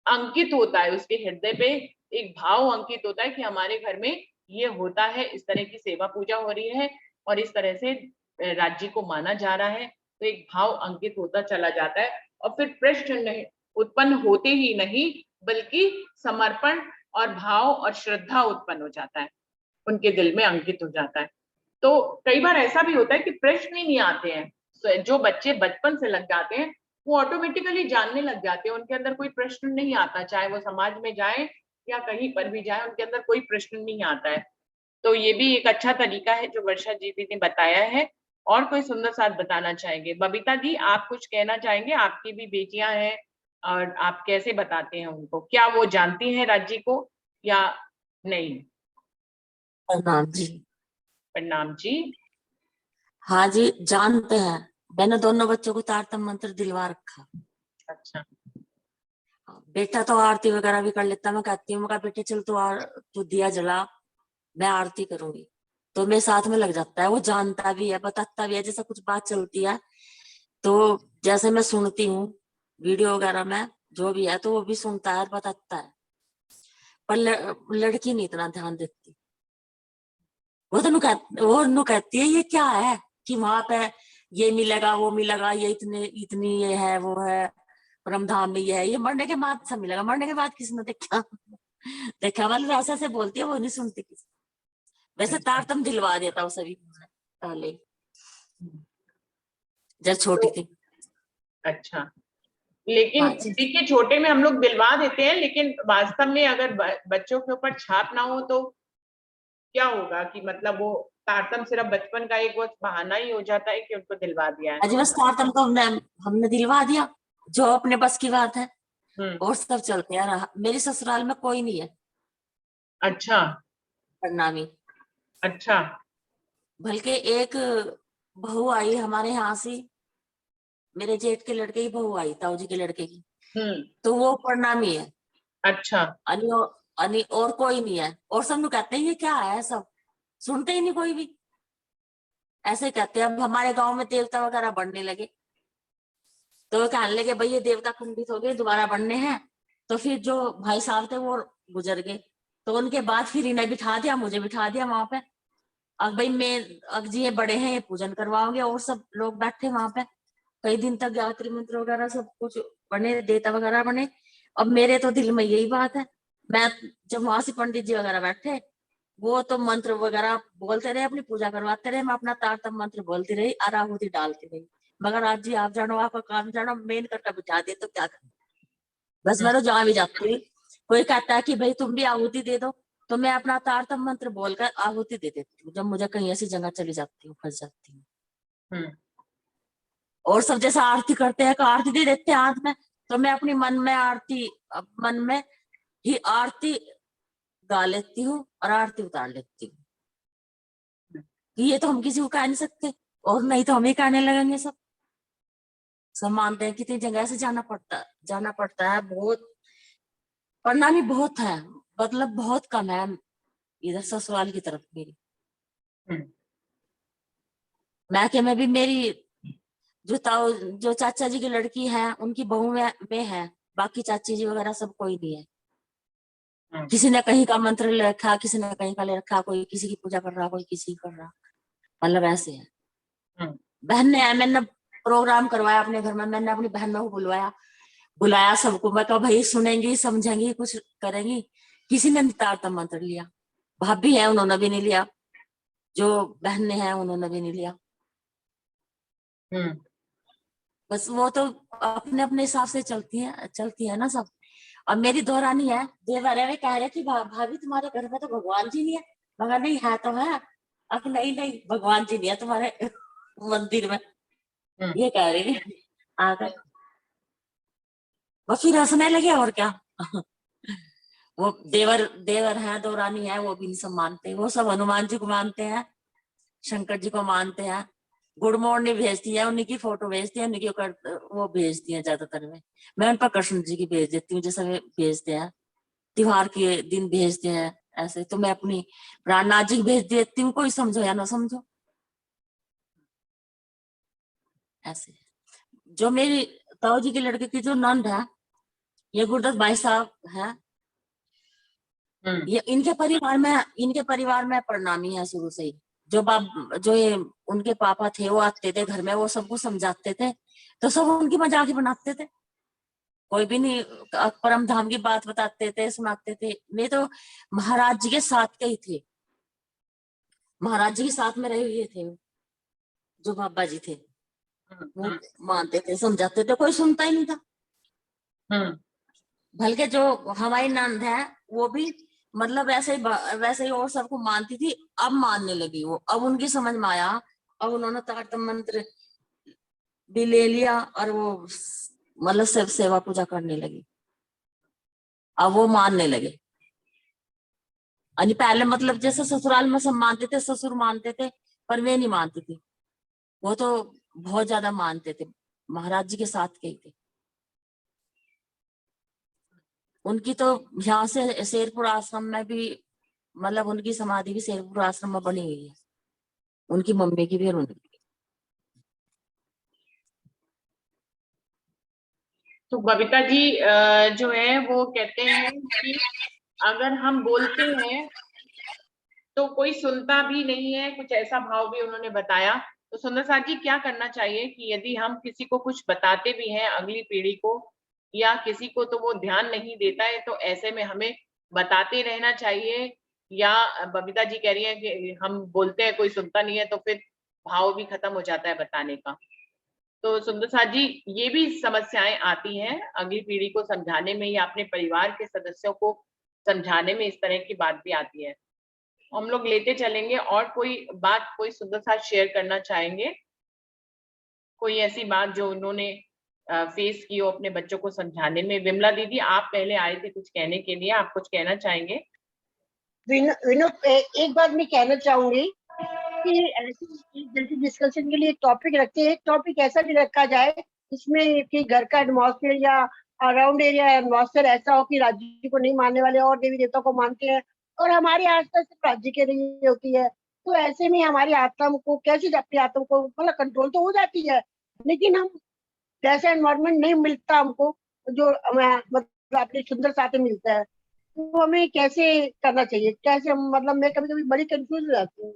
अंकित होता है, उसके हृदय पे एक भाव अंकित होता है कि हमारे घर में ये होता है, इस तरह की सेवा पूजा हो रही है और इस तरह से राज्य को माना जा रहा है। तो एक भाव अंकित होता चला जाता है और फिर प्रश्न नहीं उत्पन्न होते ही नहीं बल्कि समर्पण और भाव और श्रद्धा उत्पन्न हो जाता है, उनके दिल में अंकित हो जाता है। तो कई बार ऐसा भी होता है कि प्रश्न ही नहीं आते हैं, तो जो बच्चे बचपन से लग जाते हैं वो ऑटोमेटिकली जानने लग जाते हैं, उनके अंदर कोई प्रश्न नहीं आता, चाहे वो समाज में जाए या कहीं पर भी जाए, उनके अंदर कोई प्रश्न नहीं आता है। तो ये भी एक अच्छा तरीका है जो वर्षा जी ने बताया है। और कोई सुंदर साथ बताना चाहेंगे? बबीता जी, आप कुछ कहना चाहेंगे? आपकी भी बेटियां हैं और आप कैसे बताते हैं उनको? क्या वो जानती हैं राज्य को या नहीं? प्रणाम जी। प्रणाम जी। हाँ जी, जानते हैं। मैंने दोनों बच्चों को तारतम मंत्र दिलवा रखा। अच्छा। बेटा तो आरती वगैरह भी कर लेता, मैं कहती हूँ बेटे चल तू दिया जला, मैं आरती करूंगी, तो मेरे साथ में लग जाता है। वो जानता भी है, बताता भी है, जैसे कुछ बात चलती है तो जैसे मैं सुनती हूँ वीडियो वगैरह में जो भी है तो वो भी सुनता है और बताता है। पर लड़की नहीं इतना ध्यान देती। वो नु कहती है ये क्या है कि वहां पे ये मिलेगा वो मिलेगा, ये इतनी ये है वो है, परम धाम में ये है, ये मरने के बाद सब मिलेगा। मरने के बाद किसी ने देखा देखा मतलब ऐसा से बोलती है, वो नहीं सुनती किसी। वैसे तारतम दिलवा देता वो सभी पहले जब छोटी थी। अच्छा, लेकिन देखिए छोटे में हम लोग दिलवा देते हैं, लेकिन वास्तव में अगर बच्चों के ऊपर छाप ना हो तो क्या होगा कि मतलब वो तारतम सिर्फ बचपन का एक बहाना ही हो जाता है कि उनको दिलवा दिया है। बस तारतम तो हमने दिलवा दिया जो अपने बस की बात है, और सब चलते हैं। मेरी ससुराल में कोई नहीं है। अच्छा। प्रणामी। अच्छा। बल्कि एक बहू आई हमारे यहाँ से, मेरे जेठ के लड़के की बहू आई, ताऊ जी के लड़के की, तो वो प्रणामी है। अच्छा। और कोई नहीं है। और सब लोग कहते हैं ये क्या है, सब सुनते ही नहीं कोई भी, ऐसे कहते हैं। अब हमारे गांव में देवता वगैरह बढ़ने लगे तो वो कहने लगे भाई ये देवता खंडित हो गए, दोबारा बनने हैं। तो फिर जो भाई साहब थे वो गुजर गए, तो उनके बाद फिर इन्हें बिठा दिया, मुझे बिठा दिया वहां पे। अब भाई मैं अब जी ये बड़े हैं, ये पूजन करवाओगे, और सब लोग बैठे वहां पे कई दिन तक, गायत्री मंत्र वगैरह सब कुछ बने, देवता वगैरह बने। अब मेरे तो दिल में यही बात है, मैं जब वहां से पंडित जी वगैरह बैठे, वो तो मंत्र वगैरह बोलते रहे, अपनी पूजा करवाते रहे, मैं अपना तारतम मंत्र बोलती रही, आराहुति डालती रही। मगर आज जी आप जानो, आपका काम जानो, मेन करके बिठा दे तो क्या करें। बस मैं तो जहाँ भी जाती, कोई कहता है कि भाई तुम भी आहुति दे दो, तो मैं अपना तारतम मंत्र बोलकर आहुति दे देती हूँ जब मुझे कहीं ऐसी जगह चली जाती हूँ, फंस जाती हूँ। और सब जैसा आरती करते हैं, आरती दे देते हैं हाथ में, तो मैं अपनी मन में आरती, मन में ही आरती गा लेती हूँ और आरती उतार लेती हूँ। ये तो हम किसी को कह नहीं सकते, और नहीं तो हम ही कहने लगेंगे। सब मानते हैं कितनी जगह से जाना पड़ता है। बहुत प्रणामी बहुत है, मतलब बहुत कम है इधर ससुराल की तरफ मेरी। मैके में भी मेरी जो चाचा जी की लड़की है उनकी बहू में है, बाकी चाची जी वगैरह सब कोई नहीं है। किसी ने कहीं का मंत्र ले रखा, किसी ने कहीं का ले रखा, कोई किसी की पूजा कर रहा, कोई किसी कर रहा, मतलब ऐसे है। बहन ने, मैंने प्रोग्राम करवाया अपने घर में, मैंने अपनी बहन को बुलाया सबको, मैं कहा भाई सुनेंगी, समझेंगी, कुछ करेंगी। किसी ने तारतम मंत्र लिया, भाभी है उन्होंने भी नहीं लिया, जो बहन ने है उन्होंने भी नहीं लिया। बस वो तो अपने अपने हिसाब से चलती है ना सब। और मेरी दो रानी है, देवर है, वे कह रहे कि भाभी तुम्हारे घर में तो भगवान जी नहीं है। मगर नहीं है तो है। अब नहीं नहीं भगवान जी नहीं है तुम्हारे मंदिर में, ये कह रही है आकर। वो फिर हंसने लगे और क्या। वो देवर है, दो रानी है, वो भी नहीं सब मानते। वो सब हनुमान जी को मानते हैं, शंकर जी को मानते हैं। गुड मॉर्निंग भेजती है, उन्हीं की फोटो भेजती है, उन्हीं की वो भेजती है ज्यादातर में। मैं उन पर कृष्ण जी की भेज देती हूँ, जैसे वे भेजते हैं, त्योहार के दिन भेजते हैं ऐसे। तो मैं अपनी प्राणनाथ जी की भेज देती हूँ, कोई समझो या ना समझो ऐसे। जो मेरी ताऊ जी के लड़के की जो नंद है, ये गुरदत्त भाई साहब है, ये इनके परिवार में प्रणामी है शुरू से ही। जो ये उनके पापा थे, वो आते थे घर में, वो सबको समझाते थे, तो सब उनकी मजाक ही बनाते थे। कोई भी नहीं परम धाम की बात बताते थे, सुनाते थे। वे तो महाराज जी के साथ के ही थे, महाराज जी के साथ में रहे हुए थे। जो बाबा जी थे वो मानते थे, समझाते थे, कोई सुनता ही नहीं था। बल्कि जो हमारी नंद है, वो भी मतलब वैसे ही और सबको मानती थी। अब मानने लगी वो, अब उनकी समझ में आया, अब उन्होंने तारतम मंत्र भी ले लिया और वो मतलब सब सेवा पूजा करने लगी। अब वो मानने लगे। यानी पहले मतलब जैसे ससुराल में सब मानते थे, ससुर मानते थे, पर वे नहीं मानती थी। वो तो बहुत ज्यादा मानते थे, महाराज जी के साथ के ही थे। उनकी तो यहाँ से शेरपुर आश्रम में भी, मतलब उनकी समाधि भी शेरपुर आश्रम में बनी हुई है, उनकी मम्मी की भी और उनकी। तो बबीता जी जो है वो कहते हैं कि अगर हम बोलते हैं तो कोई सुनता भी नहीं है, कुछ ऐसा भाव भी उन्होंने बताया। तो सुंदर साथ जी क्या करना चाहिए कि यदि हम किसी को कुछ बताते भी हैं, अगली पीढ़ी को या किसी को, तो वो ध्यान नहीं देता है, तो ऐसे में हमें बताते रहना चाहिए? या बबीता जी कह रही है कि हम बोलते हैं कोई सुनता नहीं है, तो फिर भाव भी खत्म हो जाता है बताने का। तो सुंदर साथ जी, ये भी समस्याएं आती हैं अगली पीढ़ी को समझाने में या अपने परिवार के सदस्यों को समझाने में, इस तरह की बात भी आती है। हम लोग लेते चलेंगे। और कोई बात कोई सुंदर साथ शेयर करना चाहेंगे? कोई ऐसी बात जो उन्होंने फेस की हो अपने बच्चों को समझाने में? विमला दीदी, आप पहले आए थे कुछ कहने के लिए, आप कुछ कहना चाहेंगे? विनो, एक बात मैं कहना चाहूंगी कि ऐसी जैसे डिस्कशन के लिए एक टॉपिक रखते हैं, एक टॉपिक ऐसा भी रखा जाए जिसमें कि घर का एटमॉस्फेयर या अराउंड एरिया एटमॉस्फेयर ऐसा हो कि राज्य को नहीं मानने वाले और देवी देवता को मानते हैं, और हमारी आस्था सिर्फ राज्य के लिए होती है। तो ऐसे में हमारी आत्मा को कैसे, अपनी आत्मा को मतलब कंट्रोल तो हो जाती है, लेकिन हम जैसा एनवायरमेंट नहीं मिलता हमको, जो मतलब अपने सुंदर साथ में मिलता है, तो हमें कैसे करना चाहिए, कैसे हम, मतलब मैं कभी कभी बड़ी कंफ्यूज हो जाती हूँ।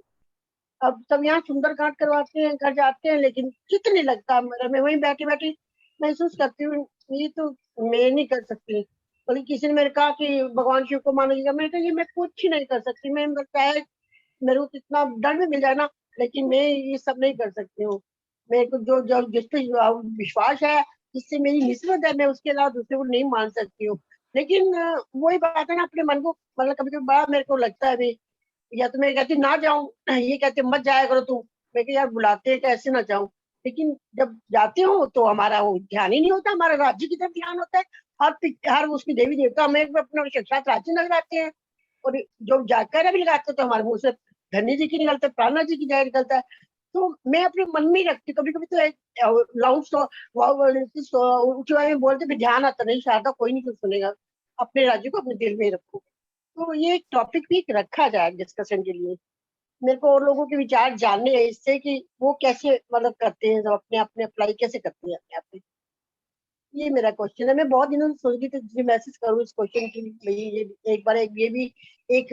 अब सब यहाँ सुंदरकांड करवाते हैं, घर जाते हैं, लेकिन चित्त नहीं लगता मेरा। मैं वहीं बैठी बैठी महसूस करती हूँ, ये तो मैं नहीं कर सकती। बल्कि किसी ने मेरे कहा कि भगवान शिव को मानोगी, मैं कहा ये मैं कुछ ही नहीं कर सकती। मैं चाहे मेरे को कितना दंड भी मिल जाए ना, लेकिन मैं ये सब नहीं कर सकती हूँ। मेरे को जो जो जिस पे विश्वास है, जिससे मेरी निस्बत है, मैं उसके अलावा दूसरे को नहीं मान सकती हूँ। लेकिन वही बात है ना, अपने मन को मतलब कभी कभी बड़ा मेरे को लगता है भी, या तो मैं कहती ना जाऊं, ये कहते मत जाया करो तुम। मैं कह यार बुलाते हैं, कैसे ना जाऊं। लेकिन जब जाते हो तो हमारा वो ध्यान ही नहीं होता, हमारा राज्य की तरफ ध्यान होता है। हर उसकी देवी देवता हमें अपना साक्षात राज्य नजर आते हैं, और जो जाकर भी लगाते तो हमारे मुंह से धन्य जी की निकलता है, प्राणा जी की जाय निकलता है। तो मैं अपने मन में ही रखती, कभी कभी तो लाउड ऊंची में बोलते भी ध्यान आता नहीं, शारदा कोई नहीं कुछ सुनेगा, अपने राज्य को अपने दिल में ही रखो। तो ये एक टॉपिक भी रखा जाए डिस्कशन के लिए। मेरे को और लोगों के विचार जानने हैं इससे, कि वो कैसे मतलब करते हैं, सब अपने अपने अप्लाई कैसे करते हैं अपने आप। ये मेरा क्वेश्चन है। मैं बहुत दिनों से सोच रही थी मैसेज करूँ इस क्वेश्चन के लिए। ये एक बार ये भी एक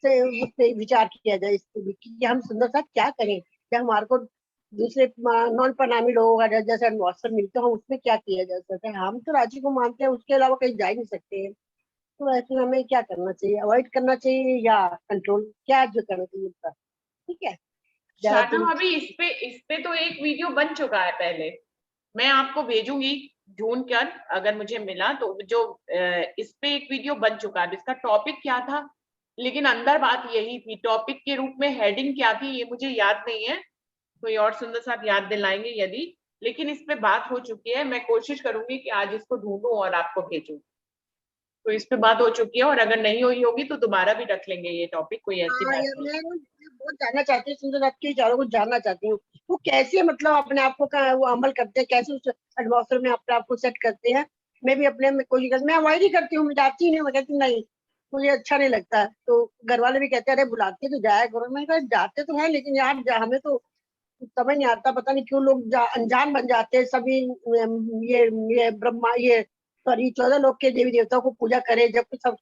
से विचार किया जाए इसके भी, कि हम सुंदर साथ क्या करें, क्या हमारे को दूसरे नॉन प्रणामी लोगों का जैसे अवसर मिलते हैं, उसमें क्या किया जा सकता है। हम तो राज्य को मानते हैं, उसके अलावा कहीं जा ही नहीं सकते हैं। तो ऐसे में हमें क्या करना चाहिए, अवॉइड करना चाहिए या कंट्रोल, क्या जो करना चाहिए उसका? ठीक है, शारदा भाभी, इस पे तो एक वीडियो बन चुका है पहले। मैं आपको भेजूंगी ढूंढ कर, अगर मुझे मिला तो। जो इस पे एक वीडियो बन चुका है, इसका टॉपिक क्या था, लेकिन अंदर बात यही थी। टॉपिक के रूप में हेडिंग क्या थी ये मुझे याद नहीं है, कोई और सुंदर साहब याद दिलाएंगे यदि। लेकिन इस पे बात हो चुकी है, मैं कोशिश करूंगी कि आज इसको ढूंढूं और आपको भेजूं। तो इस पे बात हो चुकी है, और अगर नहीं हुई होगी तो दोबारा भी रख लेंगे ये टॉपिक, कोई ऐसी हाँ, बात ये नहीं। मैं बहुत जानना चाहती हूँ, सुंदर के विचारों को जानना चाहती हूँ। वो कैसे मतलब अपने आप को वो अमल करते हैं, कैसे उस एटमॉस्फेयर में अपने आप को सेट करते हैं। मैं भी अपने में कोशिश करती, मैं अवॉइड ही करती हूँ, मैं जाती ही नहीं, मैं कहती नहीं मुझे अच्छा नहीं लगता है। तो घर वाले भी कहते हैं अरे बुलाती है तो जाया करो। मैं कहा जाते तो है, लेकिन यार हमें तो समझ नहीं आता, पता नहीं क्यों लोग अनजान बन जाते हैं सभी। ये ब्रह्मा, ये सॉरी 14 लोग के देवी देवताओं को पूजा करे, जब सब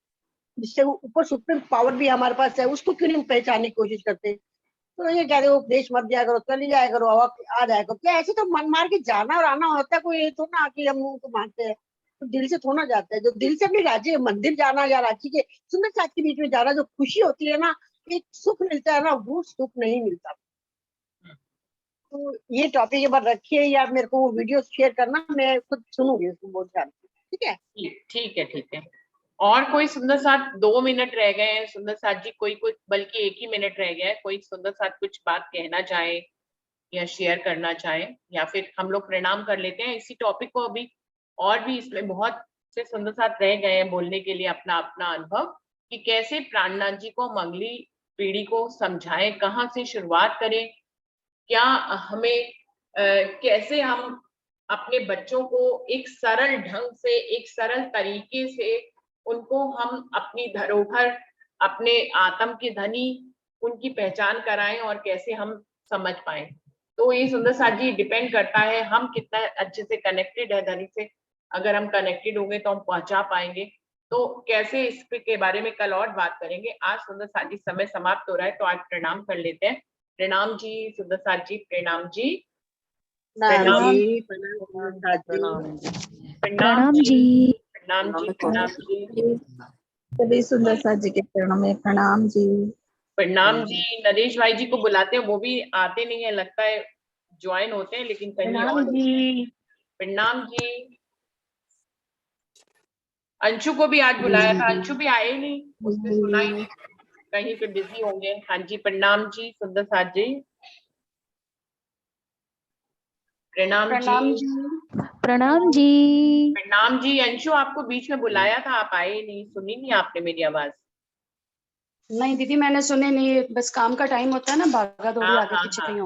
जिससे ऊपर सुप्रीम पावर भी हमारे पास है, उसको क्यों नहीं पहचानने की कोशिश करते। तो ये कह रहे हो उपदेश मत दिया करो, चली जाया करो, आ जाया करो। क्या ऐसे तो मन मार के जाना और आना होता है, कोई ये तो ना कि हम उनको मानते हैं तो दिल से थोड़ा जाता है। जो दिल से अपने राज्य मंदिर जाना या राज्य के सुंदर साथ के बीच में जाना, जो खुशी होती है ना, एक सुख मिलता है ना, वो सुख नहीं मिलता। तो ये टॉपिक एक बार रखिए, या मेरे को वो वीडियो शेयर करना, मैं खुद सुनूंगी उसको बहुत ध्यान से। ठीक है, ठीक है, ठीक है। और कोई सुंदर साथ 2 मिनट रह गए हैं सुंदर साथ जी, कोई बल्कि 1 ही मिनट रह गया है। कोई सुंदर साथ कुछ बात कहना चाहे या शेयर करना चाहे, या फिर हम लोग प्रणाम कर लेते हैं इसी टॉपिक को अभी। और भी इसमें बहुत से सुंदर साथ रह गए हैं बोलने के लिए अपना अपना अनुभव, कि कैसे प्राणनाथ जी को हम अगली पीढ़ी को समझाएं, कहाँ से शुरुआत करें, क्या हमें कैसे हम अपने बच्चों को एक सरल ढंग से, एक सरल तरीके से उनको हम अपनी धरोहर, अपने आत्म के धनी, उनकी पहचान कराएं, और कैसे हम समझ पाए। तो ये सुंदर साथ जी डिपेंड करता है हम कितना अच्छे से कनेक्टेड है धनी से। अगर हम कनेक्टेड होंगे तो हम पहुंचा पाएंगे। तो कैसे इसके बारे में कल और बात करेंगे। आज सुंदर साथ जी समय समाप्त हो रहा है, तो आज प्रणाम कर लेते हैं। प्रणाम जी सुंदर साथ जी, प्रणाम जी, प्रणाम जी, प्रणाम जी, प्रणाम जी, प्रणाम जी, सभी सुंदर साथ जी के चरणों में प्रणाम जी। प्रणाम जी। नरेश भाई जी को बुलाते हैं, वो भी आते नहीं है, लगता है ज्वाइन होते हैं लेकिन कहीं और। प्रणाम जी। अंशु को भी आज बुलाया था, अंशु भी आए नहीं, उसने सुना ही नहीं, कहीं पे बिजी होंगे। हाँ जी, प्रणाम जी सुंदर साथ जी, प्रणाम जी, प्रणाम जी। प्रणाम जी। अंशु आपको बीच में बुलाया था, आप आए नहीं, सुनी नहीं आपने मेरी आवाज। नहीं दीदी मैंने सुने नहीं, बस काम का टाइम होता है ना, भागा दौड़ी आगे पीछे कहीं और।